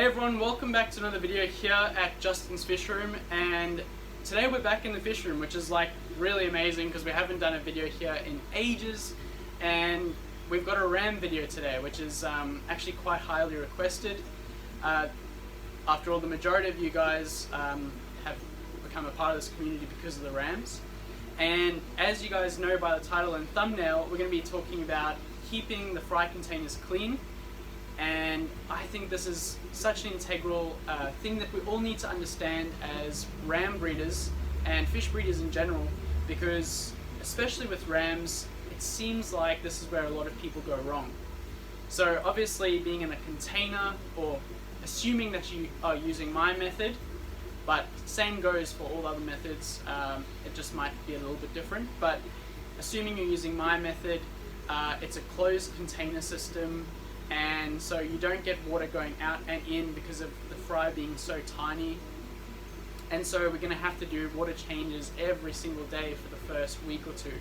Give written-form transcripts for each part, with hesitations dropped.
Hey everyone, welcome back to another video here at Justin's Fish Room, and today we're back in the fish room, which is like really amazing because we haven't done a video here in ages, and we've got a ram video today, which is actually quite highly requested. After all, the majority of you guys have become a part of this community because of the rams, and as you guys know by the title and thumbnail, we're going to be talking about keeping the fry containers clean. And I think this is such an integral thing that we all need to understand as ram breeders and fish breeders in general, because especially with rams, it seems like this is where a lot of people go wrong. So obviously, being in a container, or assuming that you are using my method, but same goes for all other methods, it just might be a little bit different, but assuming you're using my method, it's a closed container system, and so you don't get water going out and in because of the fry being so tiny. And so we're going to have to do water changes every single day for the first week or two,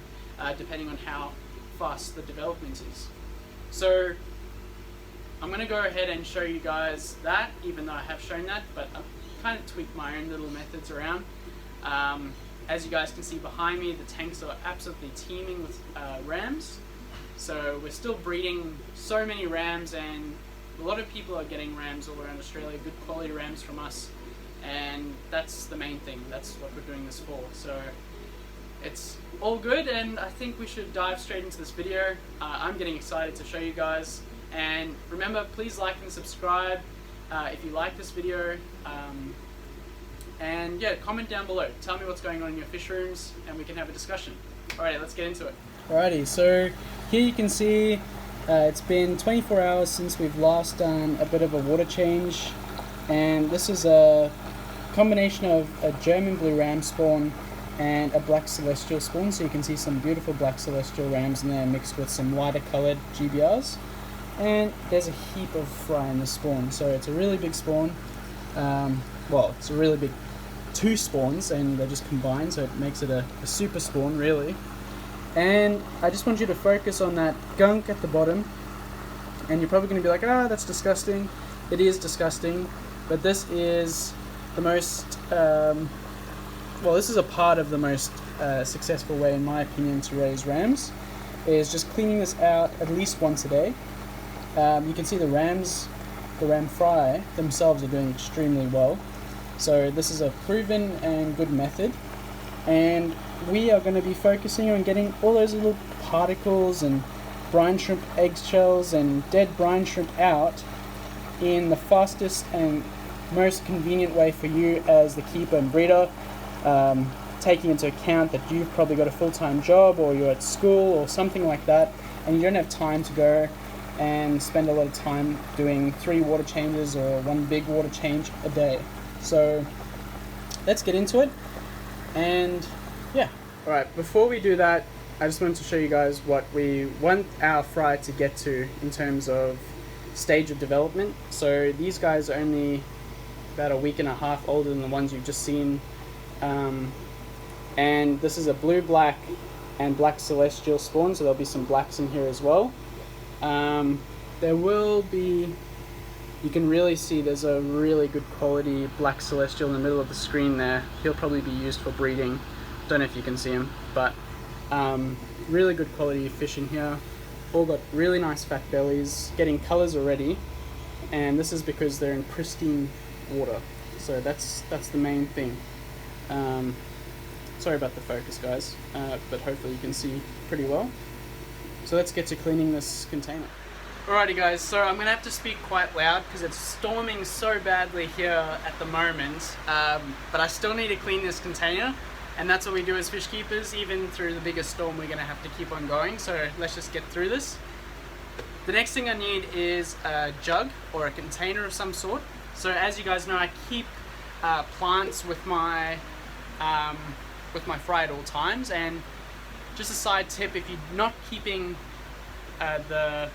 depending on how fast the development is. So I'm going to go ahead and show you guys that, even though I have shown that, but I've kind of tweaked my own little methods around. As you guys can see behind me, the tanks are absolutely teeming with rams. So we're still breeding so many rams, and a lot of people are getting rams all around Australia, good quality rams from us, and that's the main thing. That's what we're doing this for. So it's all good, and I think we should dive straight into this video. I'm getting excited to show you guys, and remember, please like and subscribe if you like this video, and yeah, comment down below. Tell me what's going on in your fish rooms, and we can have a discussion. Alrighty, let's get into it. Alrighty, so here you can see it's been 24 hours since we've last done a bit of a water change, and this is a combination of a German blue ram spawn and a black celestial spawn. So you can see some beautiful black celestial rams in there mixed with some lighter coloured GBRs, and there's a heap of fry in the spawn. So it's a really big spawn. Well, it's a really big two spawns, and they just combine, so it makes it a super spawn really. And I just want you to focus on that gunk at the bottom, and you're probably going to be like, that's disgusting. It is disgusting, but this is the most, this is a part of the most successful way, in my opinion, to raise rams, is just cleaning this out at least once a day. You can see the ram fry themselves are doing extremely well. So this is a proven and good method, and we are going to be focusing on getting all those little particles and brine shrimp eggshells and dead brine shrimp out in the fastest and most convenient way for you as the keeper and breeder, taking into account that you've probably got a full-time job, or you're at school or something like that, and you don't have time to go and spend a lot of time doing 3 water changes or 1 big water change a day. So let's get into it, and yeah. Alright, before we do that, I just wanted to show you guys what we want our fry to get to in terms of stage of development. So these guys are only about a week and a half older than the ones you've just seen, and this is a blue, black and black celestial spawn, so there'll be some blacks in here as well. There will be, you can really see there's a really good quality black celestial in the middle of the screen there. He'll probably be used for breeding. Don't know if you can see him, but really good quality fish in here. All got really nice fat bellies, getting colors already, and this is because they're in pristine water. So that's the main thing. Sorry about the focus, guys, but hopefully you can see pretty well. So let's get to cleaning this container. Alrighty guys, so I'm going to have to speak quite loud because it's storming so badly here at the moment, but I still need to clean this container, and that's what we do as fish keepers. Even through the biggest storm, we're going to have to keep on going, so let's just get through this. The next thing I need is a jug or a container of some sort. So as you guys know, I keep plants with my fry at all times, and just a side tip, if you're not keeping the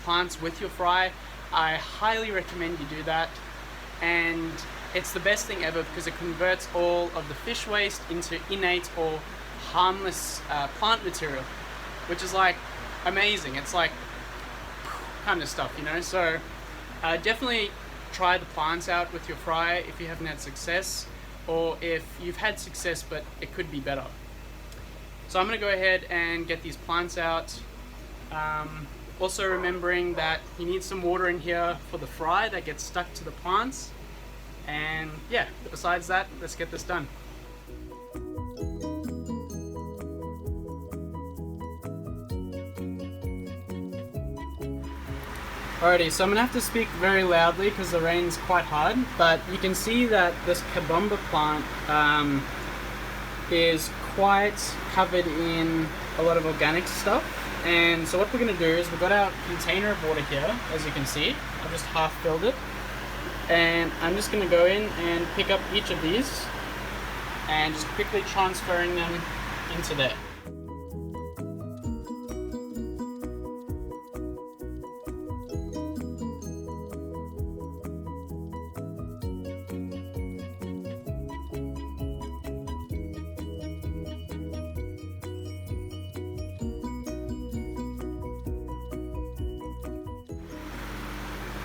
plants with your fry, I highly recommend you do that, and it's the best thing ever because it converts all of the fish waste into innate or harmless plant material, which is like amazing. It's like kind of stuff, you know. So definitely try the plants out with your fry if you haven't had success, or if you've had success but it could be better. So I'm going to go ahead and get these plants out. Also remembering that you need some water in here for the fry that gets stuck to the plants. And yeah, besides that, let's get this done. Alrighty, so I'm going to have to speak very loudly because the rain's quite hard, but you can see that this kabomba plant is quite covered in a lot of organic stuff. And so what we're going to do is we've got our container of water here, as you can see. I've just half filled it. And I'm just going to go in and pick up each of these and just quickly transferring them into there.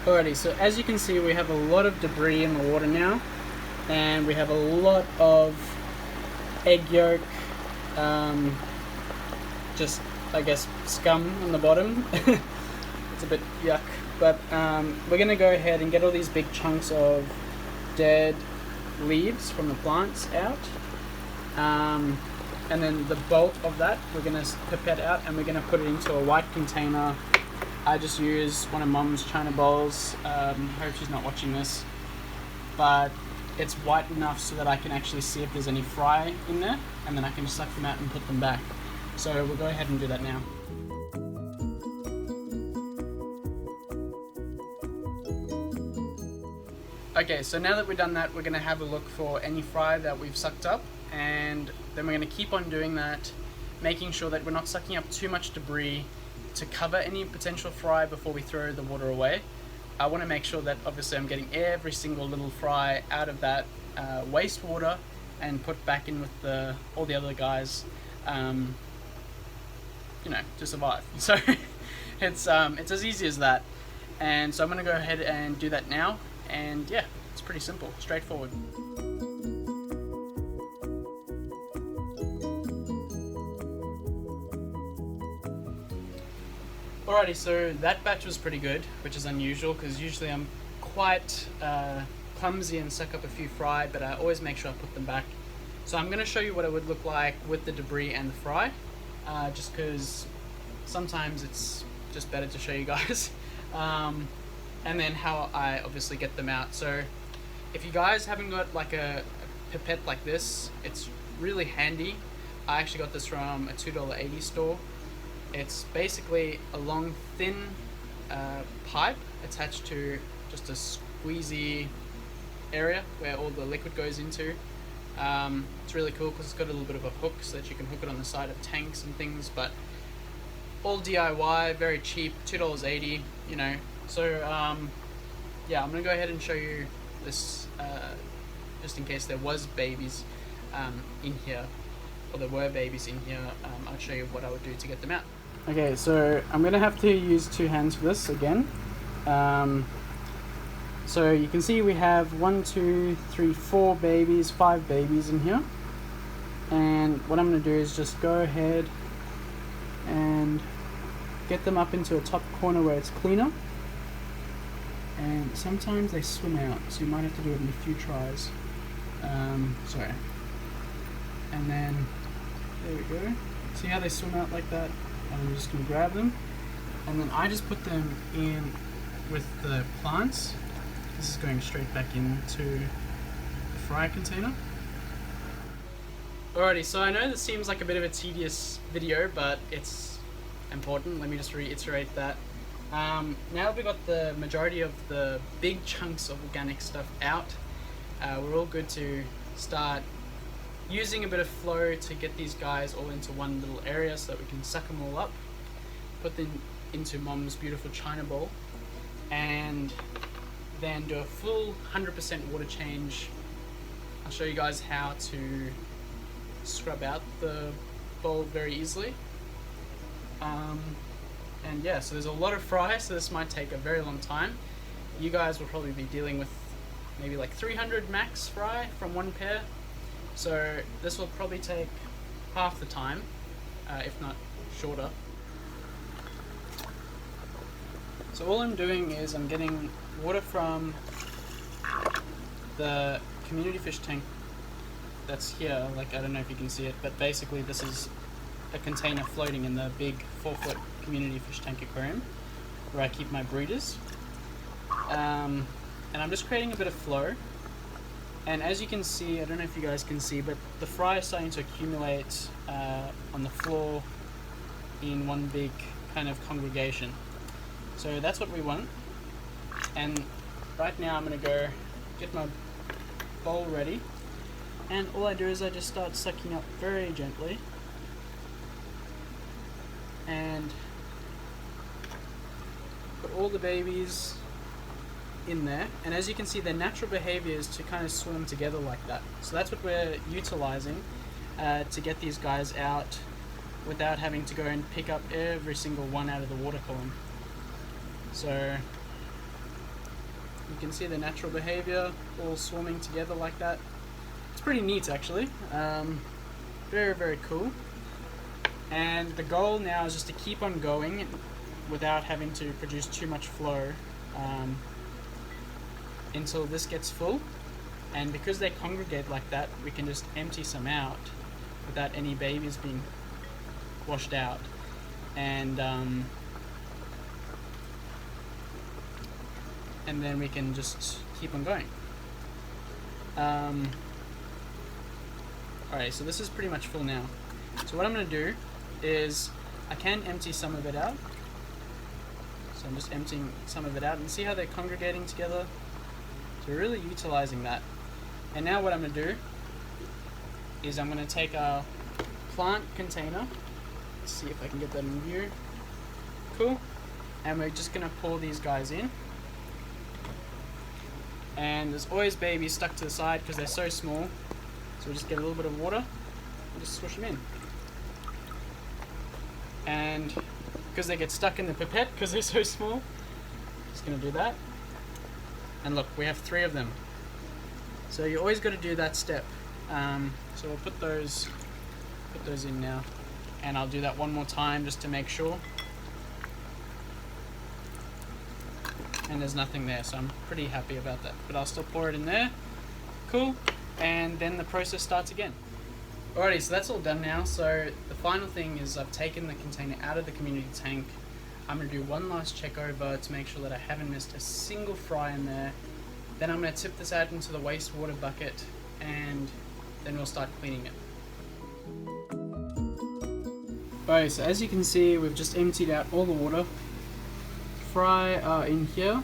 Alrighty, so as you can see, we have a lot of debris in the water now, and we have a lot of egg yolk, just I guess scum on the bottom. It's a bit yuck, but we're going to go ahead and get all these big chunks of dead leaves from the plants out, and then the bulk of that we're going to pipette out, and we're going to put it into a white container. I just use one of Mom's china bowls. Hope she's not watching this, but it's white enough so that I can actually see if there's any fry in there, and then I can just suck them out and put them back. So we'll go ahead and do that now. Okay, so now that we've done that, we're going to have a look for any fry that we've sucked up, and then we're going to keep on doing that, making sure that we're not sucking up too much debris to cover any potential fry before we throw the water away. I want to make sure that obviously I'm getting every single little fry out of that wastewater and put back in with all the other guys, you know, to survive. So it's as easy as that. And so I'm going to go ahead and do that now. And yeah, it's pretty simple, straightforward. Alrighty, so that batch was pretty good, which is unusual because usually I'm quite clumsy and suck up a few fry, but I always make sure I put them back. So I'm going to show you what it would look like with the debris and the fry, just because sometimes it's just better to show you guys. And then how I obviously get them out. So if you guys haven't got like a pipette like this, it's really handy. I actually got this from a $2.80 store. It's basically a long, thin pipe attached to just a squeezy area where all the liquid goes into. It's really cool because it's got a little bit of a hook so that you can hook it on the side of tanks and things, but all DIY, very cheap, $2.80, you know. So yeah, I'm gonna go ahead and show you this just in case there was babies in here, or there were babies in here. I'll show you what I would do to get them out. Okay, so I'm gonna have to use 2 hands for this again. So you can see we have 1, 2, 3, 4 babies, 5 babies in here. And what I'm gonna do is just go ahead and get them up into a top corner where it's cleaner. And sometimes they swim out, so you might have to do it in a few tries. Sorry. And then, there we go. See how they swim out like that? I'm just going to grab them. And then I just put them in with the plants. This is going straight back into the fry container. Alrighty, so I know this seems like a bit of a tedious video, but it's important. Let me just reiterate that. Now that we've got the majority of the big chunks of organic stuff out, we're all good to start using a bit of flow to get these guys all into one little area so that we can suck them all up, put them into Mom's beautiful china bowl, and then do a full 100% water change. I'll show you guys how to scrub out the bowl very easily. And yeah, so there's a lot of fry, so this might take a very long time. you guys will probably be dealing with maybe like 300 max fry from one pair. So this will probably take half the time, if not shorter. So all I'm doing is I'm getting water from the community fish tank that's here. Like, I don't know if you can see it, but basically this is a container floating in the big 4-foot community fish tank aquarium where I keep my breeders. And I'm just creating a bit of flow. And as you can see, I don't know if you guys can see, but the fry is starting to accumulate on the floor in one big kind of congregation. So that's what we want. And right now I'm going to go get my bowl ready. And all I do is I just start sucking up very gently. And put all the babies in there, and as you can see, their natural behavior is to kind of swim together like that. So that's what we're utilizing to get these guys out without having to go and pick up every single one out of the water column. So you can see the natural behavior all swimming together like that. It's pretty neat actually. Very, very cool. And the goal now is just to keep on going without having to produce too much flow until this gets full. And because they congregate like that, we can just empty some out without any babies being washed out. And then we can just keep on going. Alright, so this is pretty much full now. So what I'm going to do is I can empty some of it out. So I'm just emptying some of it out, and see how they're congregating together. So we're really utilizing that. And now what I'm going to do is I'm going to take our plant container. Let's see if I can get that in view. Cool. And we're just going to pour these guys in. And there's always babies stuck to the side because they're so small. So we'll just get a little bit of water and just swish them in. And because they get stuck in the pipette because they're so small, just going to do that. And look, we have 3 of them. So you always got to do that step. So we'll put those in now, and I'll do that one more time just to make sure. And there's nothing there, so I'm pretty happy about that. But I'll still pour it in there. Cool. And then the process starts again. Alrighty, so that's all done now. So the final thing is I've taken the container out of the community tank. I'm going to do one last check over to make sure that I haven't missed a single fry in there. Then I'm going to tip this out into the wastewater bucket, and then we'll start cleaning it. Alright, so as you can see, we've just emptied out all the water. Fry are in here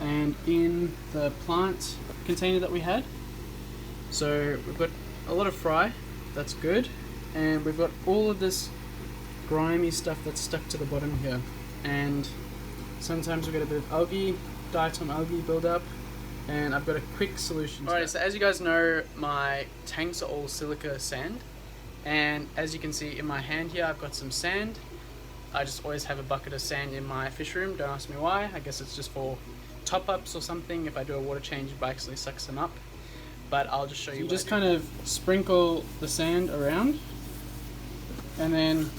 and in the plant container that we had. So we've got a lot of fry, that's good, and we've got all of this grimy stuff that's stuck to the bottom here, and sometimes we get a bit of algae, diatom algae build-up, and I've got a quick solution. Alright, so as you guys know, my tanks are all silica sand, and as you can see in my hand here, I've got some sand. I just always have a bucket of sand in my fish room, don't ask me why. I guess it's just for top-ups or something. If I do a water change, it actually sucks them up. But I'll just show you. So you just kind of sprinkle the sand around, and then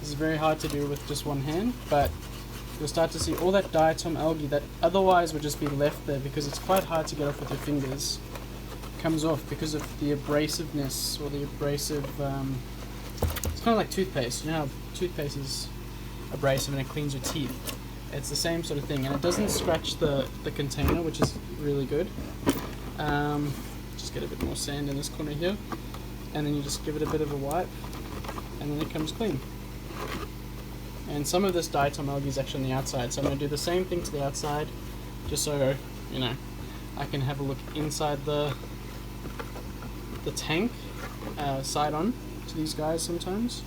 this is very hard to do with just one hand, but you'll start to see all that diatom algae that otherwise would just be left there because it's quite hard to get off with your fingers. Comes off because of the abrasiveness or the abrasive. It's kind of like toothpaste. You know how toothpaste is abrasive and it cleans your teeth. It's the same sort of thing, and it doesn't scratch the container, which is really good. Just get a bit more sand in this corner here, and then you just give it a bit of a wipe, and then it comes clean. And some of this diatom algae is actually on the outside, so I'm going to do the same thing to the outside, just so you know I can have a look inside the tank, side on to these guys sometimes.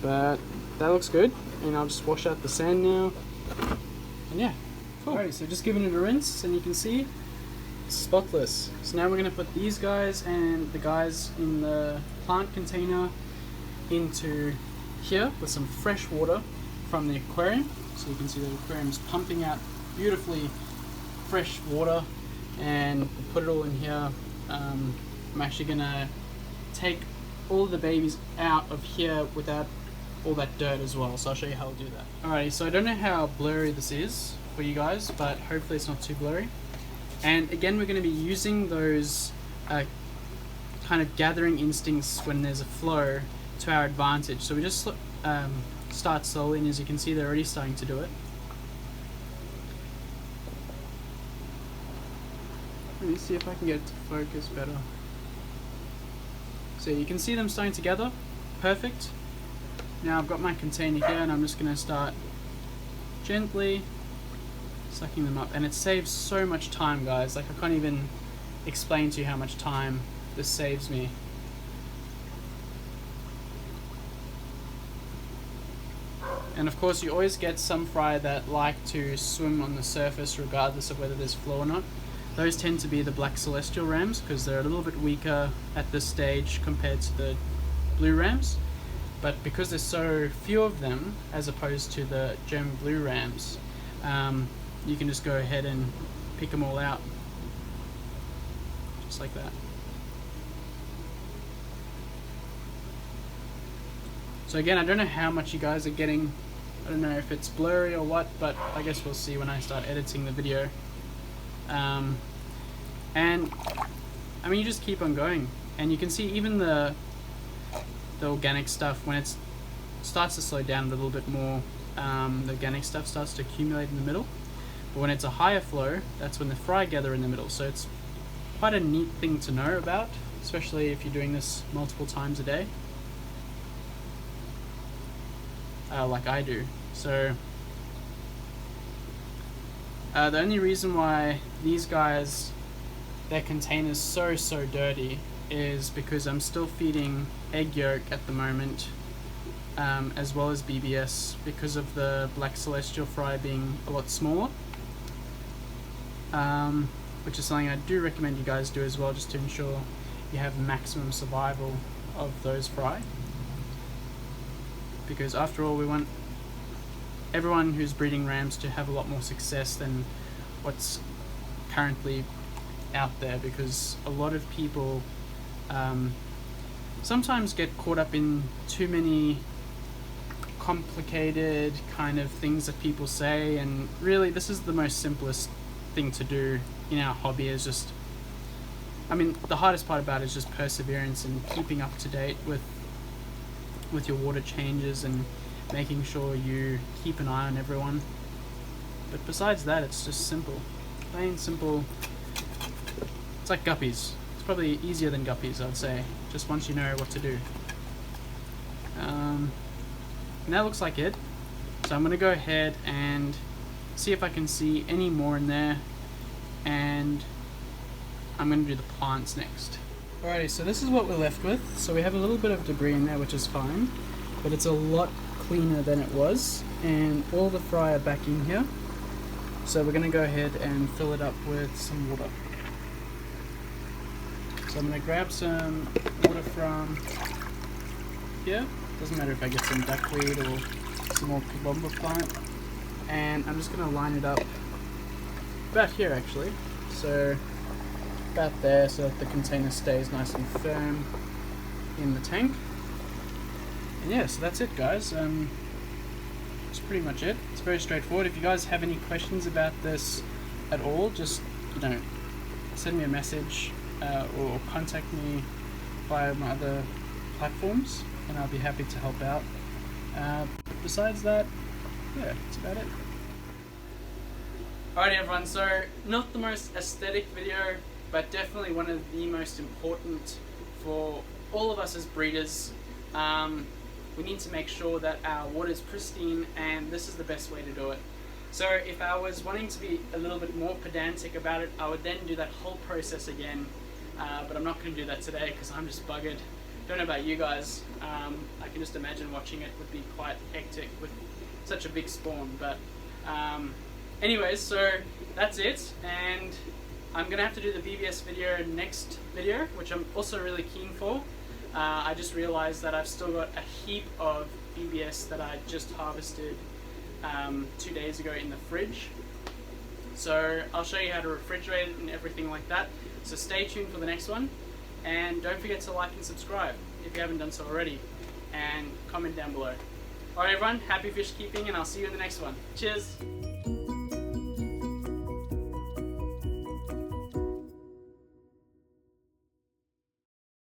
But that looks good, and I'll just wash out the sand now. And yeah, cool. Alright, so just giving it a rinse, and you can see it's spotless. So now we're going to put these guys and the guys in the plant container into here with some fresh water from the aquarium. So you can see the aquarium's pumping out beautifully fresh water, and we'll put it all in here. I'm actually gonna take all the babies out of here without all that dirt as well, so I'll show you how I'll do that. Alrighty, so I don't know how blurry this is for you guys, but hopefully it's not too blurry. And again, we're going to be using those kind of gathering instincts when there's a flow to our advantage. So we just start slowly, and as you can see, they're already starting to do it. Let me see if I can get it to focus better. So you can see them starting together. Perfect. Now I've got my container here, and I'm just going to start gently sucking them up, and it saves so much time, guys. Like, I can't even explain to you how much time this saves me. And of course, you always get some fry that like to swim on the surface regardless of whether there's flow or not. Those tend to be the black celestial rams because they're a little bit weaker at this stage compared to the blue rams. But because there's so few of them as opposed to the German blue rams, you can just go ahead and pick them all out just like that. So again, I don't know how much you guys are getting. I don't know if it's blurry or what, but I guess we'll see when I start editing the video. And I mean, you just keep on going, and you can see even the organic stuff, when it starts to slow down a little bit more, the organic stuff starts to accumulate in the middle. But when it's a higher flow, that's when the fry gather in the middle. So it's quite a neat thing to know about, especially if you're doing this multiple times a day, like I do. So the only reason why these guys, their container's so dirty is because I'm still feeding egg yolk at the moment, as well as BBS, because of the black celestial fry being a lot smaller, which is something I do recommend you guys do as well, just to ensure you have maximum survival of those fry. Because after all, we want everyone who's breeding rams to have a lot more success than what's currently out there, because a lot of people sometimes get caught up in too many complicated kind of things that people say, and really this is the most simplest thing to do in our hobby. Is just, I mean, the hardest part about it is just perseverance and keeping up to date with your water changes and making sure you keep an eye on everyone. But besides that, it's just simple, plain simple. It's like guppies. It's probably easier than guppies, I'd say, just once you know what to do. And that looks like it. So I'm going to go ahead and see if I can see any more in there, and I'm going to do the plants next. Alrighty, so this is what we're left with. So we have a little bit of debris in there, which is fine, but it's a lot cleaner than it was, and all the fry are back in here. So we're going to go ahead and fill it up with some water. So I'm going to grab some water from here. Doesn't matter if I get some duckweed or some more kabomba plant. And I'm just going to line it up about here actually. So about there, so that the container stays nice and firm in the tank. And yeah, so that's it, guys. That's pretty much it. It's very straightforward. If you guys have any questions about this at all, just, you know, send me a message or contact me via my other platforms, and I'll be happy to help out. Besides that, yeah, that's about it. Alrighty everyone, so not the most aesthetic video, but definitely one of the most important for all of us as breeders. We need to make sure that our water is pristine, and this is the best way to do it. So if I was wanting to be a little bit more pedantic about it, I would then do that whole process again, but I'm not going to do that today because I'm just buggered. Don't know about you guys. I can just imagine watching it would be quite hectic with such a big spawn, but anyways, so that's it, and I'm going to have to do the BBS video next video, which I'm also really keen for. I just realized that I've still got a heap of BBS that I just harvested 2 days ago in the fridge. So I'll show you how to refrigerate it and everything like that. So stay tuned for the next one, and don't forget to like and subscribe if you haven't done so already, and comment down below. Alright everyone, happy fish keeping, and I'll see you in the next one. Cheers!